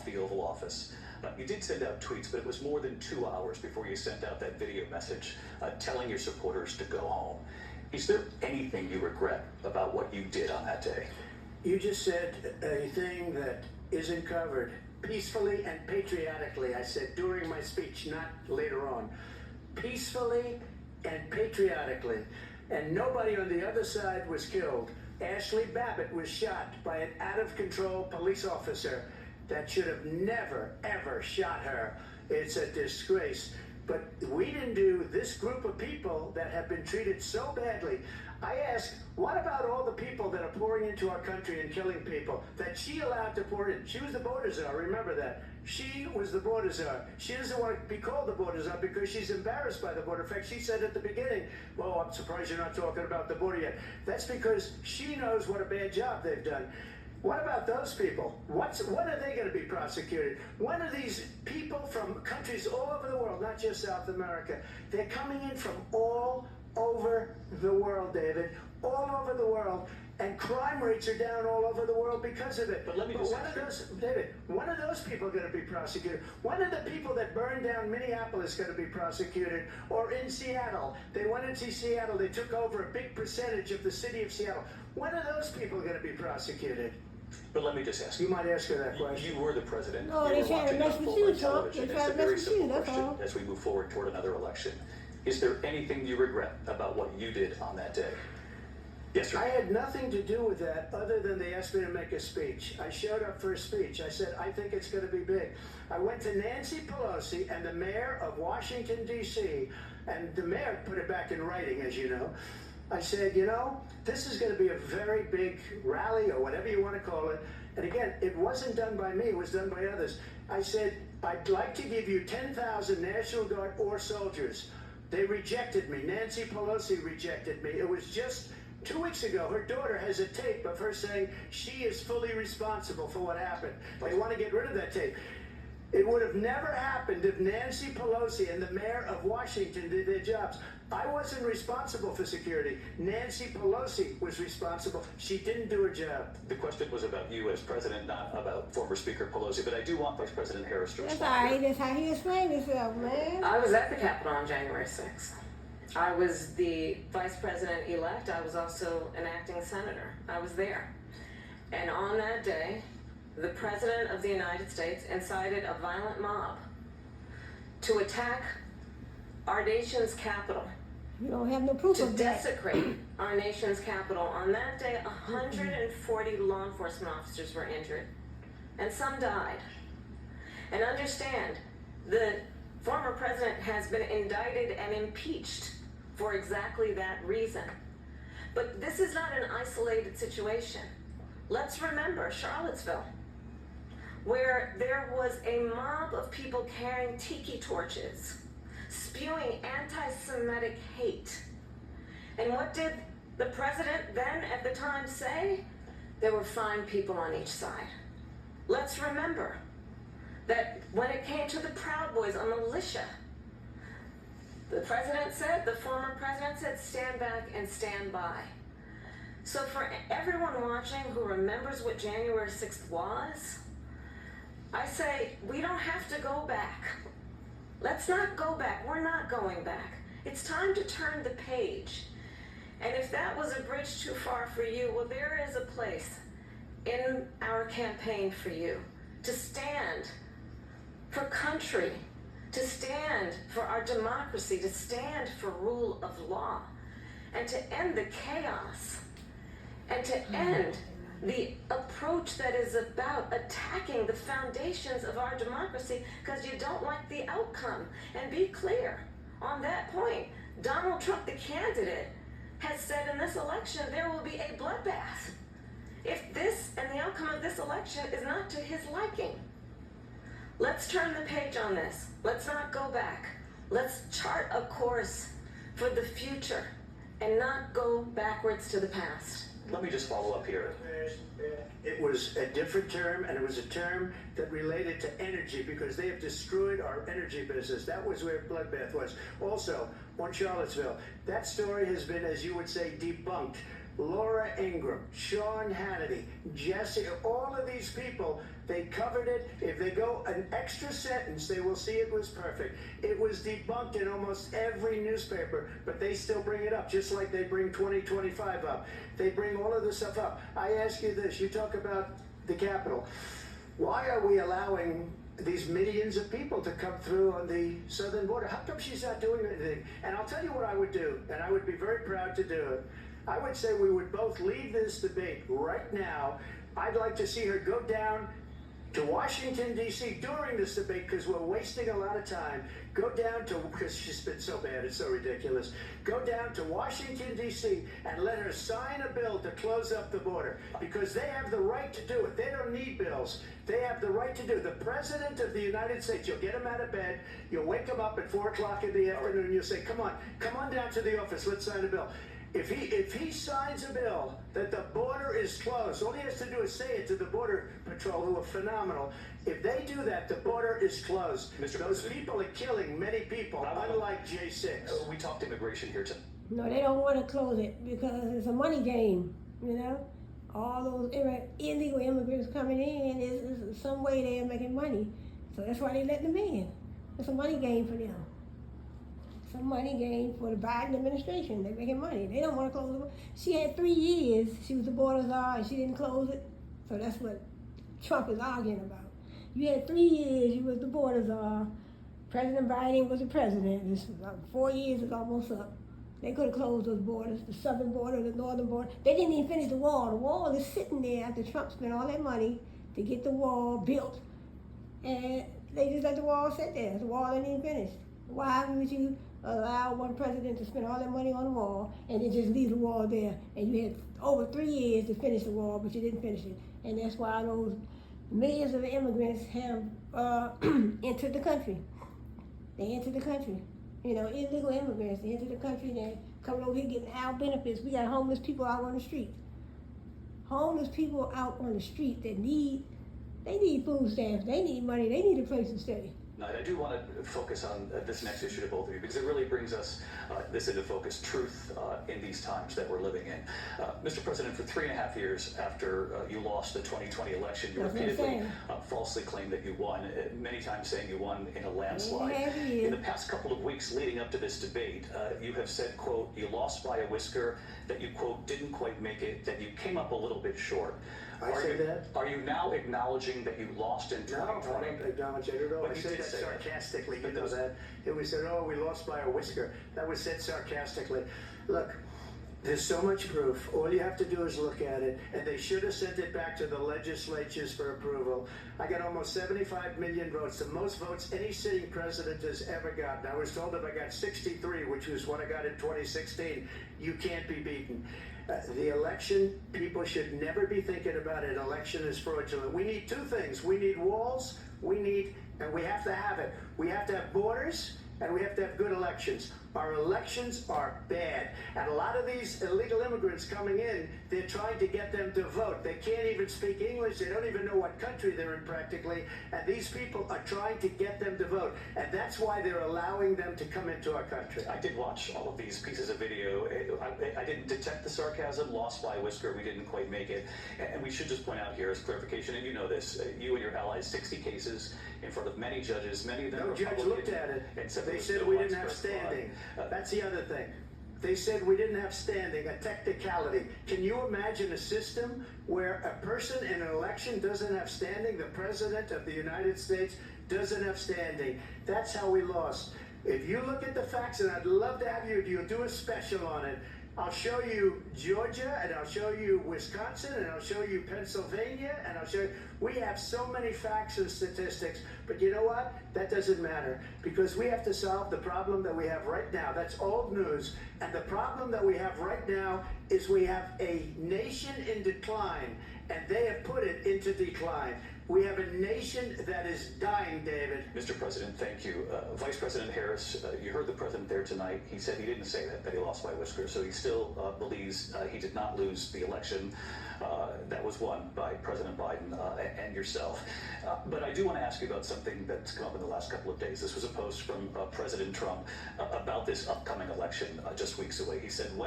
off the Oval Office. You did send out tweets, but it was more than 2 hours before you sent out that video message telling your supporters to go home. Is there anything you regret about what you did on that day? You just said a thing that isn't covered. Peacefully and patriotically, I said during my speech, not later on. Peacefully and patriotically. And nobody on the other side was killed. Ashley Babbitt was shot by an out-of-control police officer that should have never, ever shot her. It's a disgrace. But we didn't do this group of people that have been treated so badly. I ask, what about all the people that are pouring into our country and killing people that she allowed to pour in? She was the border czar, remember that. She was the border czar. She doesn't want to be called the border czar because she's embarrassed by the border. In fact, she said at the beginning, well, I'm surprised you're not talking about the border yet. That's because she knows what a bad job they've done. What about those people? When are they going to be prosecuted? When are these people from countries all over the world, not just South America, they're coming in from all over the world, David, all over the world, and crime rates are down all over the world because of it. But let me just when are those people going to be prosecuted? When are the people that burned down Minneapolis going to be prosecuted? Or in Seattle? They went into Seattle, they took over a big percentage of the city of Seattle. When are those people going to be prosecuted? But let me just ask you. You might ask her that question. You were the president. No, you they were tried to watching mess with you, on Trump. television. They It's tried a to mess very with simple you, that's question all. as we move forward toward another election. Is there anything you regret about what you did on that day? Yes, sir. I had nothing to do with that other than they asked me to make a speech. I showed up for a speech. I said, I think it's going to be big. I went to Nancy Pelosi and the mayor of Washington, D.C., and the mayor put it back in writing, as you know. I said, you know, this is going to be a very big rally or whatever you want to call it. And again, it wasn't done by me. It was done by others. I said, I'd like to give you 10,000 National Guard or soldiers. They rejected me. Nancy Pelosi rejected me. It was just 2 weeks ago. Her daughter has a tape of her saying she is fully responsible for what happened. They want to get rid of that tape. It would have never happened if Nancy Pelosi and the mayor of Washington did their jobs. I wasn't responsible for security. Nancy Pelosi was responsible. She didn't do her job. The question was about you as president, not about former Speaker Pelosi, but I do want Vice President Harris to That's respond. all right. That's how he explained himself, man. I was at the Capitol on January 6th. I was the vice president-elect. I was also an acting senator. I was there. And on that day, the President of the United States incited a violent mob to attack our nation's capital. You don't have no proof To of that. desecrate our nation's capital. On that day, 140 law enforcement officers were injured, and some died. And understand, the former president has been indicted and impeached for exactly that reason. But this is not an isolated situation. Let's remember Charlottesville, where there was a mob of people carrying tiki torches, spewing anti-Semitic hate. And what did the president then at the time say? There were fine people on each side. Let's remember that when it came to the Proud Boys, a militia, the president said, the former president said, stand back and stand by. So for everyone watching who remembers what January 6th was, I say, we don't have to go back. Let's not go back. We're not going back. It's time to turn the page. And if that was a bridge too far for you, well, there is a place in our campaign for you to stand for country, to stand for our democracy, to stand for rule of law, and to end the chaos, and to end the approach that is about attacking the foundations of our democracy because you don't like the outcome. And be clear on that point. Donald Trump, the candidate, has said in this election there will be a bloodbath if this and the outcome of this election is not to his liking. Let's turn the page on this. Let's not go back. Let's chart a course for the future and not go backwards to the past. Let me just follow up here. It was a different term, and it was a term that related to energy because they have destroyed our energy business. That was where bloodbath was. Also, on Charlottesville, that story has been, as you would say, debunked. Laura Ingraham, Sean Hannity, Jesse, all of these people, they covered it. If they go an extra sentence, they will see it was perfect. It was debunked in almost every newspaper, but they still bring it up, just like they bring 2025 up. They bring all of this stuff up. I ask you this, you talk about the Capitol. Why are we allowing these millions of people to come through on the southern border? How come she's not doing anything? And I'll tell you what I would do, and I would be very proud to do it. I would say we would both leave this debate right now. I'd like to see her go down to Washington, D.C. during this debate, because we're wasting a lot of time. Go down to, because she's been so bad, it's so ridiculous. Go down to Washington, D.C. and let her sign a bill to close up the border, because they have the right to do it. They don't need bills. They have the right to do it. The President of the United States, you'll get him out of bed, you'll wake him up at 4 o'clock in the afternoon, and you'll say, come on down to the office, let's sign a bill. If he signs a bill that the border is closed, all he has to do is say it to the Border Patrol, who are phenomenal. If they do that, the border is closed. Those people are killing many people, unlike J6. We talked immigration here tonight. No, they don't want to close it because it's a money game, you know? All those illegal immigrants coming in is some way they're making money. So that's why they let them in. It's a money game for them. It's a money game for the Biden administration. They're making money. They don't want to close the border. She had 3 years. She was the border czar and she didn't close it. So that's what Trump is arguing about. You had 3 years. You was the border czar. President Biden was the president. This was 4 years is almost up. They could have closed those borders, the southern border, the northern border. They didn't even finish the wall. The wall is sitting there after Trump spent all that money to get the wall built. And they just let the wall sit there. The wall ain't even finished. Why would you allow one president to spend all that money on the wall and then just leave the wall there? And you had over 3 years to finish the wall, but you didn't finish it. And that's why those millions of immigrants have entered the country. They entered the country. You know, illegal immigrants, they enter the country and they're coming over here getting our benefits. We got homeless people out on the street. Homeless people out on the street that need food stamps, they need money, they need a place to stay. Now, I do want to focus on this next issue to both of you because it really brings us this into focus, truth in these times that we're living in. Mr. President, for 3.5 years after you lost the 2020 election, you repeatedly falsely claimed that you won, many times saying you won in a landslide. In the past couple of weeks leading up to this debate, you have said, quote, you lost by a whisker, that you, quote, didn't quite make it, that you came up a little bit short. Are you now acknowledging that you lost in 2020? No, I don't acknowledge it at all. I said that sarcastically. You know that. It was said, oh, we lost by a whisker. That was said sarcastically. Look, there's so much proof. All you have to do is look at it. And they should have sent it back to the legislatures for approval. I got almost 75 million votes, the most votes any sitting president has ever gotten. I was told if I got 63, which was what I got in 2016, you can't be beaten. The election, people should never be thinking about it. An election is fraudulent. We need 2 things. We need walls, and we have to have it. We have to have borders, and we have to have good elections. Our elections are bad. And a lot of these illegal immigrants coming in, they're trying to get them to vote. They can't even speak English. They don't even know what country they're in practically. And these people are trying to get them to vote. And that's why they're allowing them to come into our country. I did watch all of these pieces of video. I didn't detect the sarcasm, lost by a whisker, we didn't quite make it. And we should just point out here as clarification, and you know this, you and your allies, 60 cases in front of many judges, many of them No judge looked at it. They said we didn't have standing. That's the other thing. They said we didn't have standing, a technicality. Can you imagine a system where a person in an election doesn't have standing? The President of the United States doesn't have standing. That's how we lost. If you look at the facts, and I'd love to have you do a special on it, I'll show you Georgia, and I'll show you Wisconsin, and I'll show you Pennsylvania, and I'll show you, we have so many facts and statistics, but you know what? That doesn't matter, because we have to solve the problem that we have right now. That's old news, and the problem that we have right now is we have a nation in decline, and they have put it into decline. We have a nation that is dying, David. Mr. President, thank you. Vice President Harris, you heard the president there tonight. He said he didn't say that he lost by a whisker, so he still believes he did not lose the election that was won by President Biden and yourself. But I do want to ask you about something that's come up in the last couple of days. This was a post from President Trump about this upcoming election just weeks away. He said,